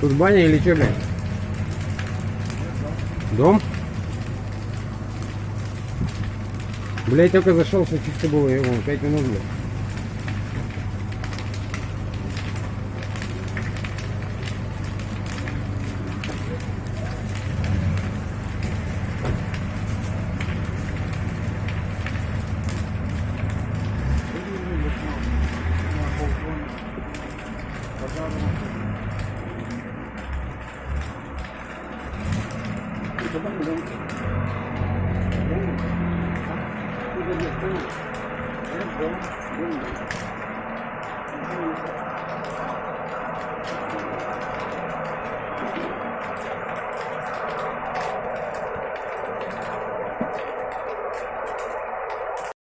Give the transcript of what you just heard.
Тут баня или что, блядь? Дом? Блядь, только зашел, что чисто было, его 5 минут, блядь.